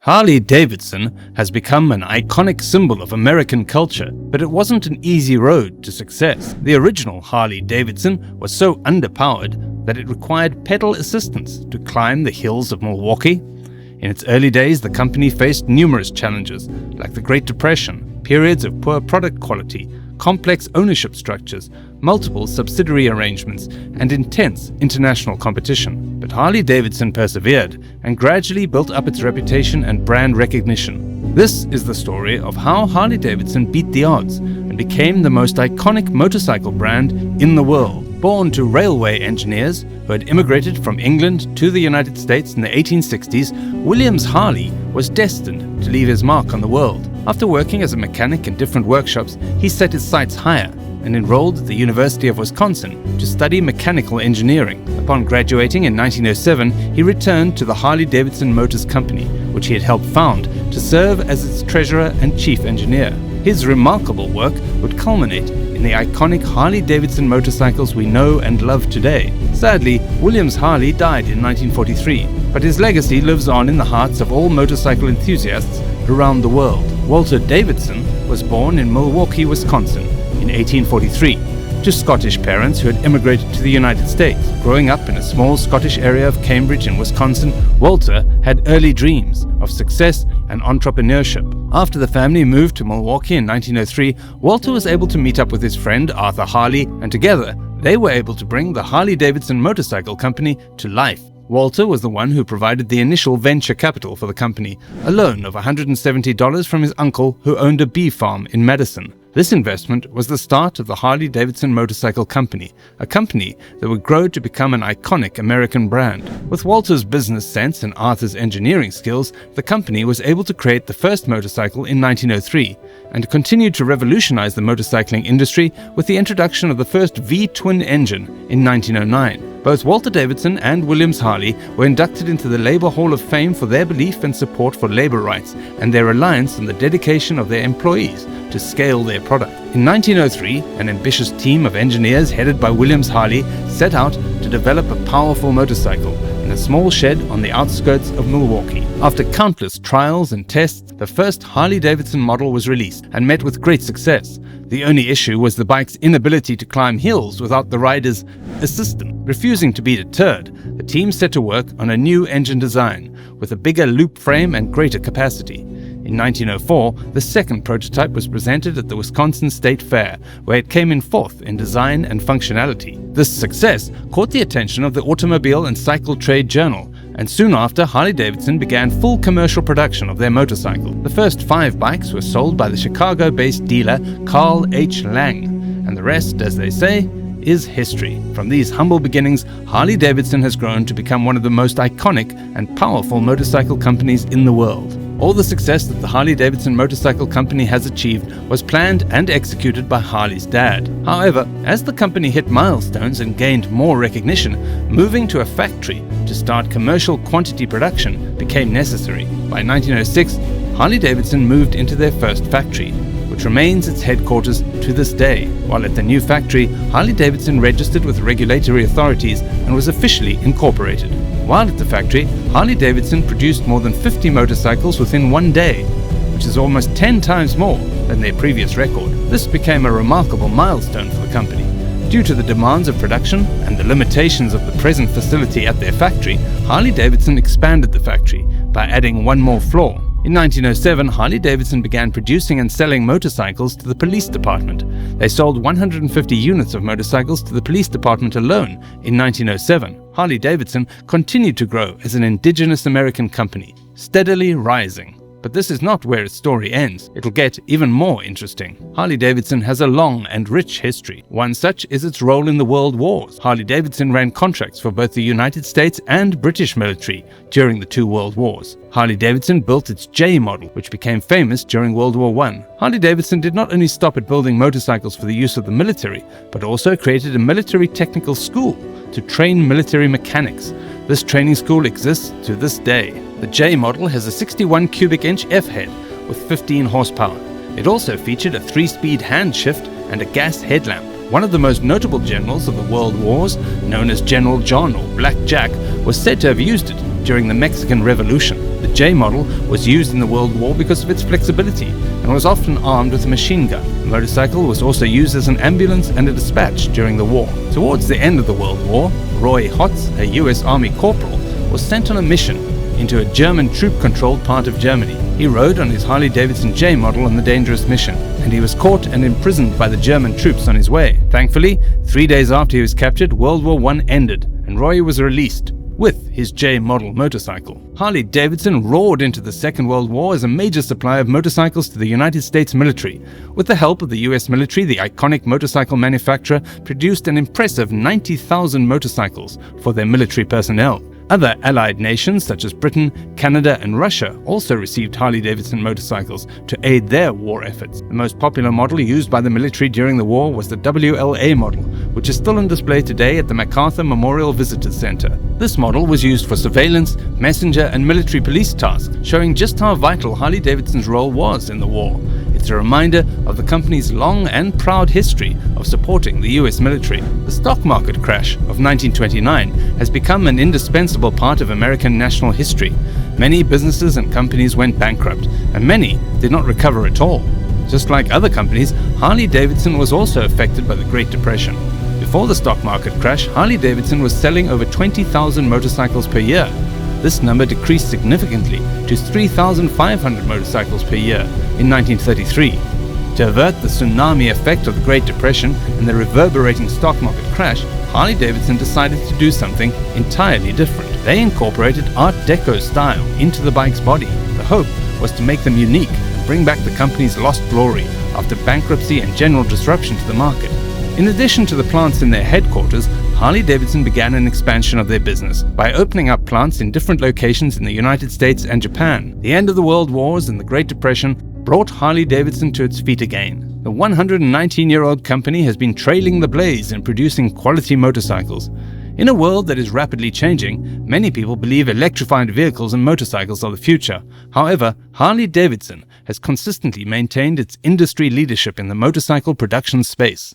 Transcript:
Harley Davidson has become an iconic symbol of American culture, but it wasn't an easy road to success. The original Harley Davidson was so underpowered that it required pedal assistance to climb the hills of Milwaukee. In its early days, the company faced numerous challenges, like the Great Depression, periods of poor product quality, complex ownership structures, multiple subsidiary arrangements, and intense international competition. But Harley Davidson persevered and gradually built up its reputation and brand recognition. This is the story of how Harley Davidson beat the odds and became the most iconic motorcycle brand in the world. Born to railway engineers who had immigrated from England to the United States in the 1860s, Williams Harley was destined to leave his mark on the world. After working as a mechanic in different workshops, he set his sights higher and enrolled at the University of Wisconsin to study mechanical engineering. Upon graduating in 1907, he returned to the Harley Davidson Motors Company, which he had helped found, to serve as its treasurer and chief engineer. His remarkable work would culminate in the iconic Harley Davidson motorcycles we know and love today. Sadly, Williams Harley died in 1943, but his legacy lives on in the hearts of all motorcycle enthusiasts around the world. Walter Davidson was born in Milwaukee, Wisconsin in 1843 to Scottish parents who had immigrated to the United States. Growing up in a small Scottish area of Cambridge in Wisconsin, Walter had early dreams of success and entrepreneurship. After the family moved to Milwaukee in 1903, Walter was able to meet up with his friend Arthur Harley, and together they were able to bring the Harley Davidson Motorcycle Company to life. Walter was the one who provided the initial venture capital for the company, a loan of $170 from his uncle who owned a bee farm in Madison. This investment was the start of the Harley Davidson Motorcycle Company, a company that would grow to become an iconic American brand. With Walter's business sense and Arthur's engineering skills, the company was able to create the first motorcycle in 1903 and continued to revolutionize the motorcycling industry with the introduction of the first V-twin engine in 1909. Both Walter Davidson and Williams Harley were inducted into the Labor Hall of Fame for their belief and support for labor rights and their reliance on the dedication of their employees to scale their product. In 1903, an ambitious team of engineers headed by Williams Harley set out to develop a powerful motorcycle in a small shed on the outskirts of Milwaukee. After countless trials and tests, the first Harley Davidson model was released and met with great success. The only issue was the bike's inability to climb hills without the rider's assistance. Refusing to be deterred, the team set to work on a new engine design with a bigger loop frame and greater capacity. In 1904, the second prototype was presented at the Wisconsin State Fair, where it came in fourth in design and functionality. This success caught the attention of the Automobile and Cycle Trade Journal, and soon after, Harley-Davidson began full commercial production of their motorcycle. The first 5 bikes were sold by the Chicago-based dealer Carl H. Lang, and the rest, as they say, is history. From these humble beginnings, Harley-Davidson has grown to become one of the most iconic and powerful motorcycle companies in the world. All the success that the Harley-Davidson Motorcycle Company has achieved was planned and executed by Harley's dad. However, as the company hit milestones and gained more recognition, moving to a factory to start commercial quantity production became necessary. By 1906, Harley-Davidson moved into their first factory, which remains its headquarters to this day. While at the new factory, Harley-Davidson registered with regulatory authorities and was officially incorporated. While at the factory, Harley-Davidson produced more than 50 motorcycles within one day, which is almost 10 times more than their previous record. This became a remarkable milestone for the company. Due to the demands of production and the limitations of the present facility at their factory, Harley-Davidson expanded the factory by adding one more floor. In 1907, Harley-Davidson began producing and selling motorcycles to the police department. They sold 150 units of motorcycles to the police department alone in 1907. Harley-Davidson continued to grow as an indigenous American company, steadily rising. But this is not where its story ends. It'll get even more interesting. Harley-Davidson has a long and rich history. One such is its role in the World Wars. Harley-Davidson ran contracts for both the United States and British military during the 2 World Wars. Harley-Davidson built its J model, which became famous during World War I. Harley-Davidson did not only stop at building motorcycles for the use of the military, but also created a military technical school to train military mechanics. This training school exists to this day. The J model has a 61 cubic inch F-head with 15 horsepower. It also featured a 3-speed hand shift and a gas headlamp. One of the most notable generals of the World Wars, known as General John or Black Jack, was said to have used it during the Mexican Revolution. The J model was used in the World War because of its flexibility and was often armed with a machine gun. The motorcycle was also used as an ambulance and a dispatch during the war. Towards the end of the World War, Roy Hotz, a US Army corporal, was sent on a mission into a German troop-controlled part of Germany. He rode on his Harley Davidson J model on the dangerous mission, and he was caught and imprisoned by the German troops on his way. Thankfully, 3 days after he was captured, World War I ended, and Roy was released with his J model motorcycle. Harley Davidson roared into the Second World War as a major supplier of motorcycles to the United States military. With the help of the US military, the iconic motorcycle manufacturer produced an impressive 90,000 motorcycles for their military personnel. Other allied nations such as Britain, Canada, and Russia also received Harley-Davidson motorcycles to aid their war efforts. The most popular model used by the military during the war was the WLA model, which is still on display today at the MacArthur Memorial Visitors Center. This model was used for surveillance, messenger, and military police tasks, showing just how vital Harley-Davidson's role was in the war. It's a reminder of the company's long and proud history of supporting the US military. The stock market crash of 1929 has become an indispensable part of American national history. Many businesses and companies went bankrupt, and many did not recover at all. Just like other companies, Harley-Davidson was also affected by the Great Depression. Before the stock market crash, Harley-Davidson was selling over 20,000 motorcycles per year. This number decreased significantly to 3,500 motorcycles per year in 1933. To avert the tsunami effect of the Great Depression and the reverberating stock market crash, Harley-Davidson decided to do something entirely different. They incorporated Art Deco style into the bike's body. The hope was to make them unique and bring back the company's lost glory after bankruptcy and general disruption to the market. In addition to the plants in their headquarters, Harley-Davidson began an expansion of their business by opening up plants in different locations in the United States and Japan. The end of the World Wars and the Great Depression brought Harley-Davidson to its feet again. The 119-year-old company has been trailing the blaze in producing quality motorcycles. In a world that is rapidly changing, many people believe electrified vehicles and motorcycles are the future. However, Harley-Davidson has consistently maintained its industry leadership in the motorcycle production space.